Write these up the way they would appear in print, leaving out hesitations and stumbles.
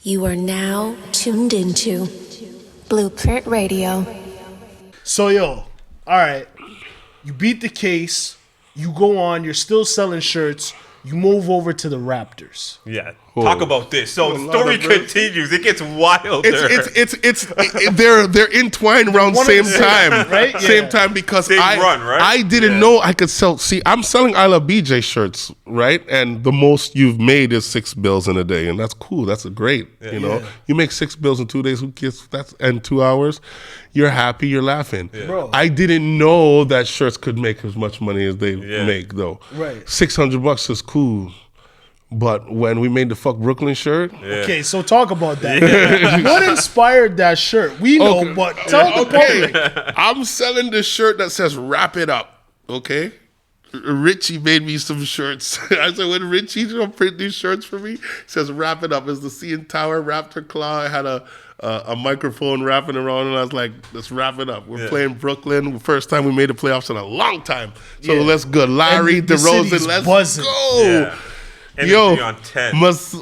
You are now tuned into Blueprint Radio. So, all right, you beat the case, you go on, you're still selling shirts, you move over to the Raptors. Yeah. Talk about this. So the story continues. It gets wilder. They're entwined around same time, right? Yeah. Same time because I didn't know I could sell. See, I'm selling I Love BJ shirts, right? And the most you've made is $6 in a day, and that's cool. That's great. Yeah. You know, you make $6 in 2 days. Who cares? That's and 2 hours. You're happy. You're laughing. Yeah. Bro. I didn't know that shirts could make as much money as they make, though. Right. $600 is cool. But when we made the Fuck Brooklyn shirt, okay, so talk about that. What inspired that shirt? We know, but tell the public. I'm selling this shirt that says "Wrap It Up." Okay, Richie made me some shirts. I said, when Richie's gonna print these shirts for me, it says "Wrap It Up." It's the CN Tower Raptor claw. I had a microphone wrapping around, and I was like, "Let's wrap it up." We're playing Brooklyn. First time we made the playoffs in a long time. So let's go, Larry, DeRozan. Let's go. Yeah. Yo, on 10.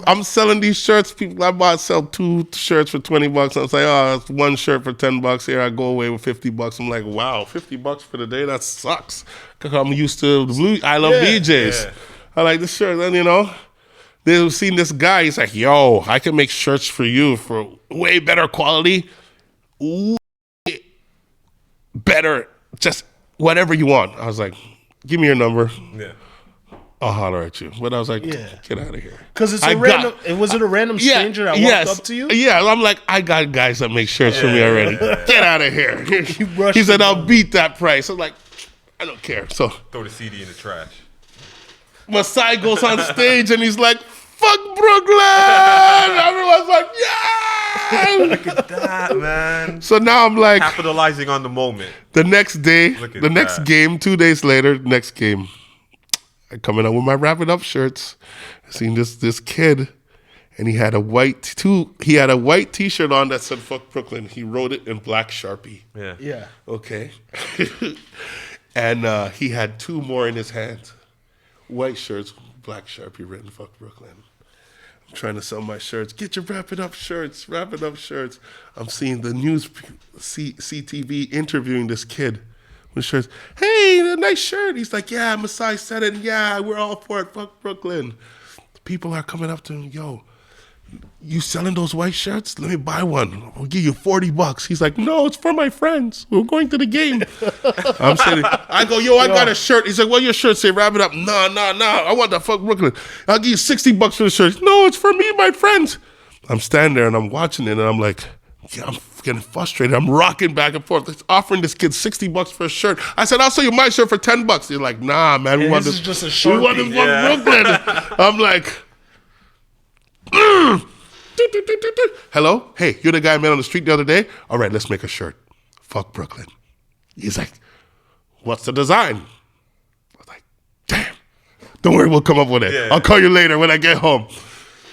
I'm selling these shirts. People, I sell 2 shirts for $20. I was like, oh, it's 1 shirt for $10. Here I go away with $50. I'm like, wow, $50 for the day? That sucks. Because I'm used to the blue. I love BJs. Yeah. I like the shirt. And they've seen this guy. He's like, yo, I can make shirts for you for way better quality, way better, just whatever you want. I was like, give me your number. Yeah. I'll holler at you. But I was like, get out of here. Because it's a random. Was it a random stranger that walked up to you? Yeah, I'm like, I got guys that make shirts for me already. Get out of here. He said, I'll beat that price. I'm like, I don't care. So throw the CD in the trash. Masai goes on stage and he's like, fuck Brooklyn. Everyone's like, yeah. Look at that, man. So now I'm like, capitalizing on the moment. The next day, the next game, 2 days later, next game. Coming out with my Wrap It Up shirts. I seen this kid, and he had a white T-shirt on that said "Fuck Brooklyn." He wrote it in black Sharpie. Yeah. Okay. And he had 2 more in his hands, white shirts, black Sharpie written "Fuck Brooklyn." I'm trying to sell my shirts. Get your Wrap It Up shirts. Wrap It Up shirts. I'm seeing the news, CTV interviewing this kid. With shirts. Hey, a nice shirt. He's like, yeah, Masai said it. Yeah, we're all for it. Fuck Brooklyn. People are coming up to him. Yo, you selling those white shirts? Let me buy one. I'll give you $40. He's like, no, it's for my friends. We're going to the game. I'm saying, I go, yo, I got a shirt. He's like, what your shirt say? Wrap it up. No. I want that Fuck Brooklyn. I'll give you $60 for the shirt. No, it's for me and my friends. I'm standing there and I'm watching it and I'm like, yeah, I'm getting frustrated. I'm rocking back and forth. It's offering this kid $60 for a shirt. I said, I'll sell you my shirt for $10. They're like, nah, man, we want this. Just a shirt. We want this from Brooklyn. I'm like, hello? Hey, you're the guy I met on the street the other day? All right, let's make a shirt. Fuck Brooklyn. He's like, what's the design? I was like, damn. Don't worry, we'll come up with it. Yeah. I'll call you later when I get home.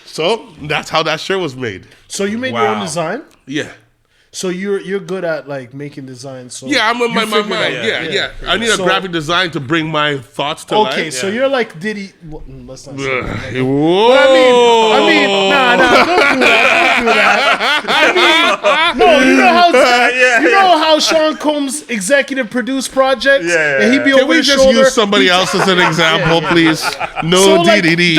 So that's how that shirt was made. So you made your own design? Yeah. So you're good at like making designs. So yeah, I'm in my mind. Yeah. I need a graphic design to bring my thoughts to life. Okay, so you're like Diddy. Well, let's not say that. Whoa! I mean, nah, don't do that. I mean, no, you know how Sean Combs executive produced projects? Yeah. And he'd be Can over we his just shoulder. use somebody else as an example, please? No, so like, DDD.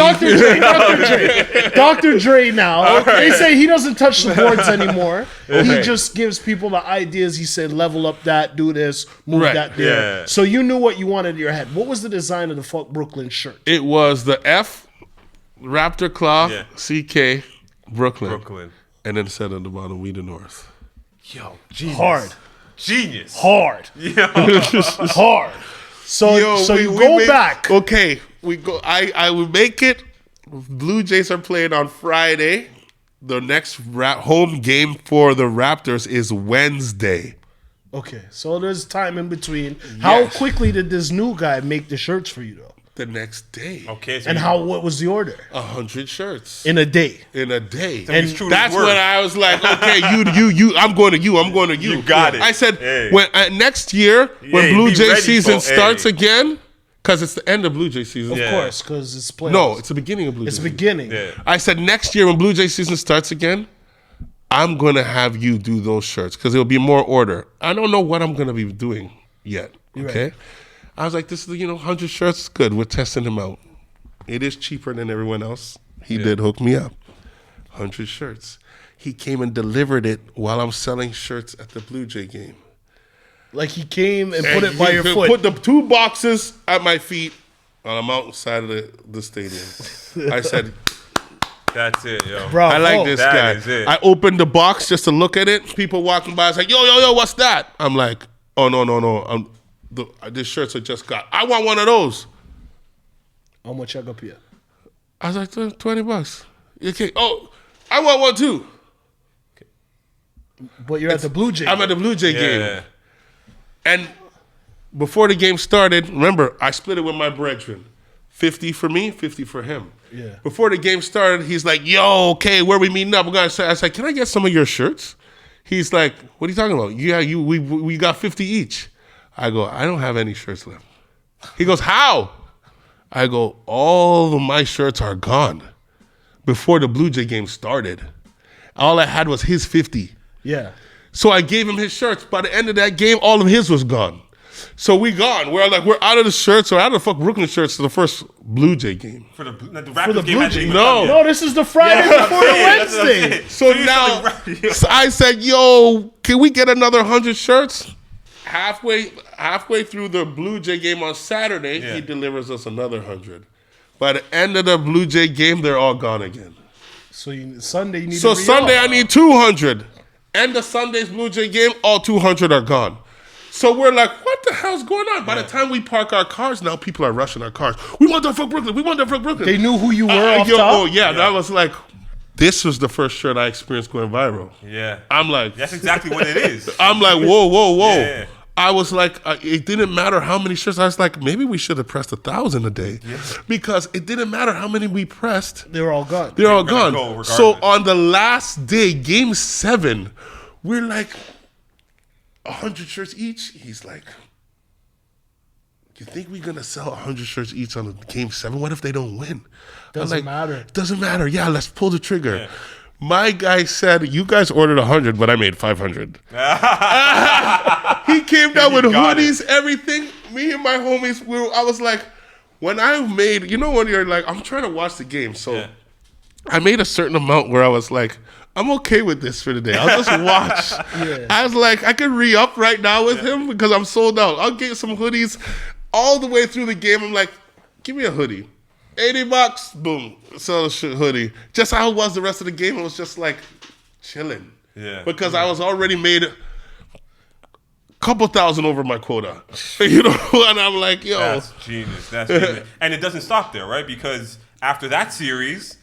Dr. Dre now. Right. They say he doesn't touch the boards anymore. He just gives people the ideas. He said, level up that, do this, move that there. Yeah. So you knew what you wanted in your head. What was the design of the Fuck Brooklyn shirt? It was the F, Raptor Claw, CK, Brooklyn. And then it said on the bottom, We the North. Yo, genius. Hard. Genius. Hard. Yo. Hard. So you go back. Okay, we go. I will make it. Blue Jays are playing on Friday. The next home game for the Raptors is Wednesday. Okay, so there's time in between. How quickly did this new guy make the shirts for you, though? The next day. Okay. So and what was the order? 100 shirts. In a day. In a day. And that's when I was like, okay, you, I'm going to you. You got it. I said, when next year, when Blue Jay season starts again, Because it's the end of Blue Jay season. Of course, because it's playoffs. No, it's the beginning of Blue Jay It's the season. beginning. Yeah. I said next year when Blue Jay season starts again, I'm going to have you do those shirts because it'll be more order. I don't know what I'm going to be doing yet, okay? Right. I was like, this is, 100 shirts, good. We're testing them out. It is cheaper than everyone else. He did hook me up. 100 shirts. He came and delivered it while I'm selling shirts at the Blue Jay game. Like he came and put it by your He foot. put the 2 boxes at my feet on a mountainside of the stadium. I said, That's it, yo. Bro, I like this That guy. is it. I opened the box just to look at it. People walking by, it's like, yo, what's that? I'm like, oh, no. This shirts I just got. I want one of those. How much I got here? I was like, $20. Okay. Oh, I want one too. But you're at the Blue Jay. I'm at the Blue Jay game. Yeah. And before the game started, remember, I split it with my brethren. 50 for me, 50 for him. Yeah. Before the game started, he's like, yo, okay, where we meeting up? I was like, can I get some of your shirts? He's like, what are you talking about? Yeah, we got 50 each. I go, I don't have any shirts left. He goes, how? I go, all of my shirts are gone before the Blue Jay game started. All I had was his 50. Yeah. So I gave him his shirts. By the end of that game, all of his was gone. So we gone. We're out of the shirts, or out of the fuck Brooklyn shirts to the first Blue Jay game. For the For the Raptors game Blue hasn't Jay. even No. come yet. No, this is the Friday before the That's what I'm Wednesday. saying. So you're now telling Raptors- so I said, yo, can we get another 100 shirts? Halfway through the Blue Jay game on Saturday, Yeah. he delivers us another 100. By the end of the Blue Jay game, they're all gone again. So Sunday you need So to Sunday I need 200. End of Sunday's Blue Jay game, all 200 are gone. So we're like, what the hell's going on? By the time we park our cars, now people are rushing our cars. We want that for Brooklyn. We want that for Brooklyn. They knew who you were off top? Oh, yeah. That was like, this was the first shirt I experienced going viral. Yeah. I'm like, That's exactly what it is. I'm like, whoa. Yeah. I was like, it didn't matter how many shirts. I was like, maybe we should have pressed 1,000 a day. Because it didn't matter how many we pressed. They were all gone. They're all gonna gone. go regardless. So on the last day, game 7, we're like 100 shirts each. He's like, you think we're gonna sell 100 shirts each on game 7? What if they don't win? Doesn't matter. It doesn't matter. Yeah, let's pull the trigger. My guy said, you guys ordered 100, but I made 500. He came down with got hoodies, everything. Me and my homies, I was like, when I made, when you're like, I'm trying to watch the game. So I made a certain amount where I was like, I'm okay with this for the day. I'll just watch. I was like, I could re-up right now with him because I'm sold out. I'll get some hoodies all the way through the game. I'm like, give me a hoodie. $80, boom, sell a hoodie. Just how it was the rest of the game, it was just like chilling. Yeah. Because I was already made a couple thousand over my quota. And I'm like, yo. That's genius. That's genius. And it doesn't stop there, right? Because after that series,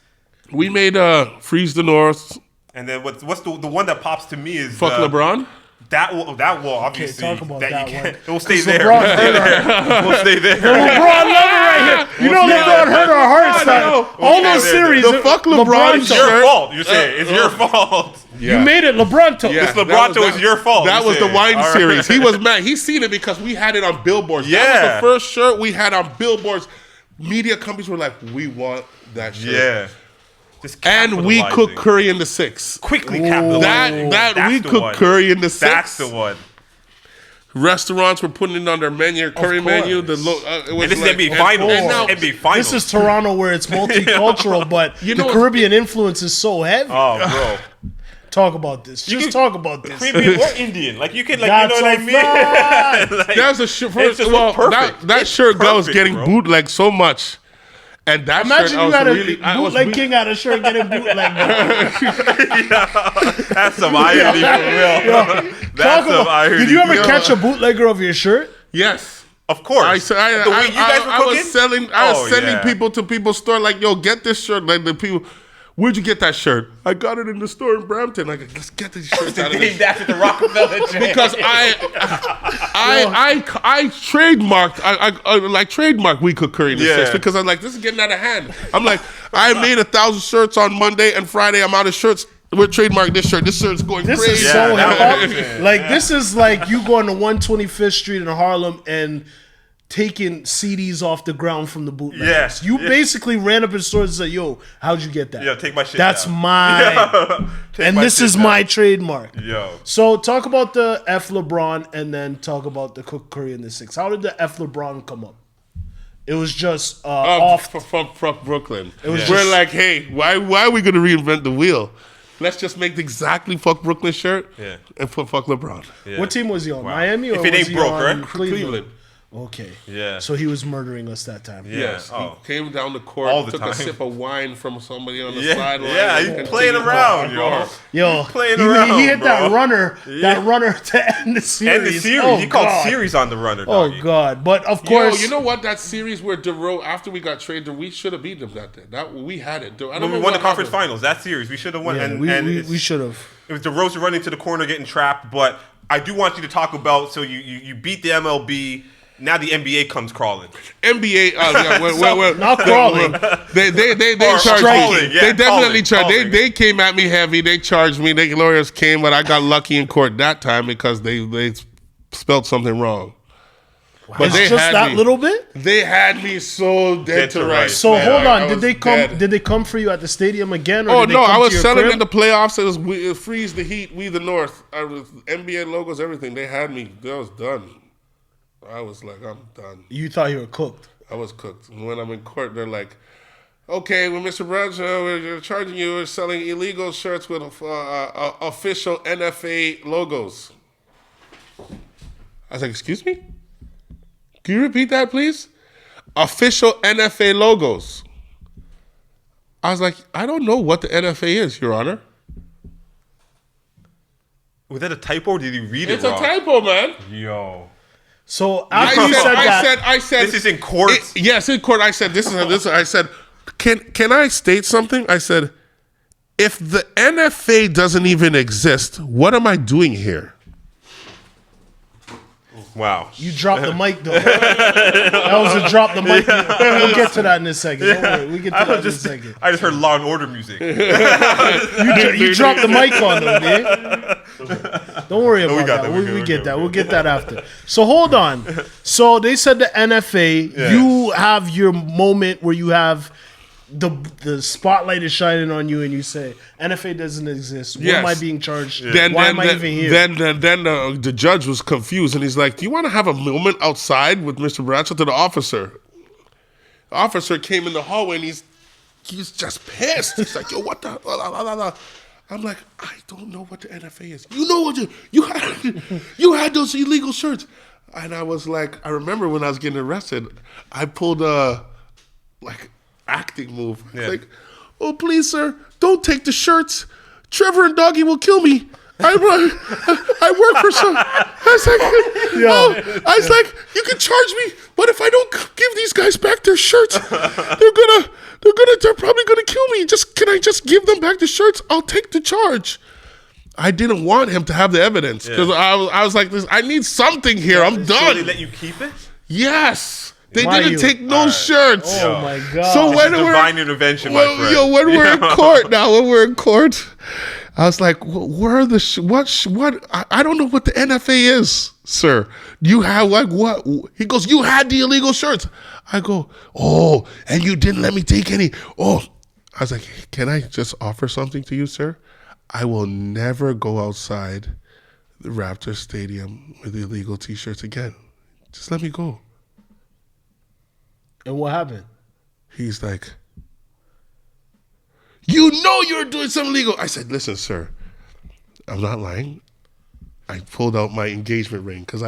We made Freeze the North, and then what's the one that pops to me is fuck LeBron. That wall, obviously. talk about that you one. can't. It will stay 'Cause there. LeBron hurt our- We'll stay there. LeBron love it right here. You know LeBron hurt our hearts. All those series. The fuck LeBron It's your fault. You're saying it's your fault. You made it LeBronto. Yeah, This LeBronto is your fault. That you was the said. wine All right. series. He was mad. He seen it because we had it on billboards. That was Yeah. the first shirt we had on billboards. Media companies were like, we want that shirt. Yeah. Just And we capitalizing. cook curry in the 6. Quickly capitalizing. That That's we the cook one. curry in the 6. That's the one. Restaurants were putting it on their menu, curry menu. It was And this like, is NBA Finals. And now, NBA Finals. This is Toronto where it's multicultural, but the know- Caribbean influence is so heavy. Oh, bro. Talk about this. Just talk about this. Caribbean or Indian. Like, you can, like, That's you know what I a mean? fact. Like, that was a shirt. it's First just of all, perfect. that It's shirt was perfect, getting bro. bootlegged so much. And that Imagine shirt, I you was got a really, I was bootleg re- king out of shirt getting bootleg. That's some irony for real. That's some irony. Did you ever Yo. catch a bootlegger of your shirt? Yes. Of course. The way you guys were I cooking? was selling. I was Oh, sending yeah. people to people's store like, "Yo, get this shirt." Like the people, where'd you get that shirt? I got it in the store in Brampton. Like, let's get these shirts out of this. That's at the Rockefeller chain. Because I trademarked trademarked We Cook Curry in the Yeah. 6 because I'm like, this is getting out of hand. I'm like, I made 1,000 shirts on Monday and Friday. I'm out of shirts. We're trademarking this shirt. This shirt's going This crazy. is so that hip was- hop. Like this is like you going to 125th Street in Harlem and taking CDs off the ground from the bootleggers. Yes. You basically ran up in stores and said, "Yo, how'd you get that? Yeah, take my shit That's down. mine, Take and my this shit is down. my trademark." Yo. So talk about the F LeBron, and then talk about the Cook Curry in the 6. How did the F LeBron come up? It was just off. From Brooklyn. was We're just- like, hey, why are we going to reinvent the wheel? Let's just make the exactly fuck Brooklyn shirt and put fuck LeBron. Yeah. What team was he on? Wow. Miami or If it was ain't he broke, on right? Cleveland. Okay. Yeah. So he was murdering us that time. Yeah. Yes, Oh. he came down the court, All the took time. a sip of wine from somebody on the Yeah, sideline. yeah, and he continued playing to around, score. Yo, playing he around, hit that bro. runner to end the series. And the series. Oh, he called God. series on the runner, Oh doggy. God! But of Yo, course, you know what? That series where DeRozan, after we got traded, we should have beat them that day. We had it. I don't When know we won what the conference happened. finals, that series, we should have won. yeah, and we should have. It was DeRozan running to the corner, getting trapped. But I do want you to talk about. So you beat the MLB. Now the NBA comes crawling. NBA, Not crawling. They Or charged calling, me. yeah, They definitely calling, charged. calling. They came at me heavy. They charged me. The lawyers came, but I got lucky in court that time because they spelled something wrong. But It's they just had that me. little bit. They had me so dead to rights. So man. hold I on. Did was they come? dead. Did they come for you at the stadium again? Or Oh did they no! come I to was your selling crib? in the playoffs. It was freeze the heat, we the North. I was NBA logos, everything. They had me. I was done. I was like, I'm done. You thought you were cooked. I was cooked. And when I'm in court, they're like, okay, well, Mr. Bradshaw, we're charging you. We're selling illegal shirts with official NFA logos. I was like, excuse me? Can you repeat that, please? Official NFA logos. I was like, I don't know what the NFA is, Your Honor. Was that a typo? Or did he read It's it a wrong? typo, man. Yo. So after you said that, I said, This is in court? Yes, in court. I said, this. I said, can I state something? I said, if the NFA doesn't even exist, what am I doing here? Wow. you dropped the mic though. That was a drop the mic. We'll get to that in a second. Don't worry. We get to that in a second. I just heard Law and Order music. You dropped the mic on them, man. Don't worry about got that. that. We get that. We'll get that after. So hold on. So they said the NFA. Yes. You have your moment where you have the spotlight is shining on you, and you say NFA doesn't exist. What am I Yes. being charged? Then, Why then, am I then, even here? Then the judge was confused, and he's like, "Do you want to have a moment outside with Mr. Bradshaw?" To the officer. The officer came in the hallway, and he's just pissed. He's like, "Yo, what the?" La, la, la, la. I'm like, I don't know what the NFA is. You know what you had those illegal shirts, and I was like, I remember when I was getting arrested, I pulled a acting move. Yeah. Like, oh please, sir, don't take the shirts. Trevor and Doggy will kill me. I work for some. I was like, you can charge me, but if I don't give these guys back their shirts, they're probably gonna kill me. Can I just give them back the shirts? I'll take the charge. I didn't want him to have the evidence because I was like, I need something here. I'm So done. they let you keep it? Yes. They Why didn't you? take no shirts. Oh my god. So when Divine intervention, my friend. when we're in court now, I was like, where are the what? I don't know what the NFA is, sir. You have what? He goes, you had the illegal shirts. I go, oh, and you didn't let me take any. Oh, I was like, can I just offer something to you, sir? I will never go outside the Raptors Stadium with illegal T-shirts again. Just let me go. And what happened? He's like, you know you're doing something illegal. I said, listen, sir, I'm not lying. I pulled out my engagement ring because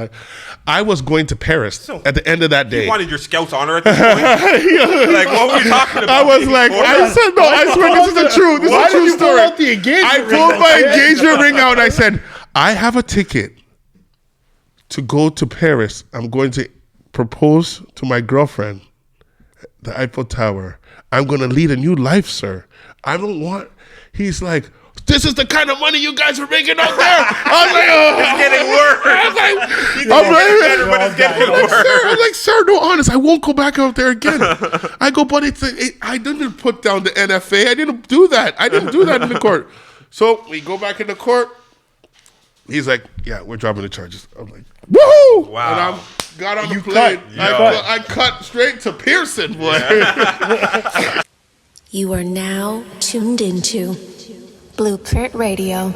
I was going to Paris at the end of that day. You wanted your Scouts honor at this point? Like, what were we talking about? I was like, I said, no, I swear, this is the truth. This is Why a did true you pull story. out the engagement I ring? pulled my engagement ring out. I said, I have a ticket to go to Paris. I'm going to propose to my girlfriend, the Eiffel Tower. I'm going to lead a new life, sir. I don't want... He's like, this is the kind of money you guys are making out there. I was like, oh. It's getting worse. But it's getting worse. I'm like, sir, no, honest, I won't go back out there again. I go, but I didn't put down the NFA. I didn't do that. I didn't do that in the court. So we go back into court. He's like, yeah, we're dropping the charges. I'm like, woohoo! Wow. And I got on the You plane. cut. I cut straight to Pearson, boy. You are now tuned into Blueprint Radio.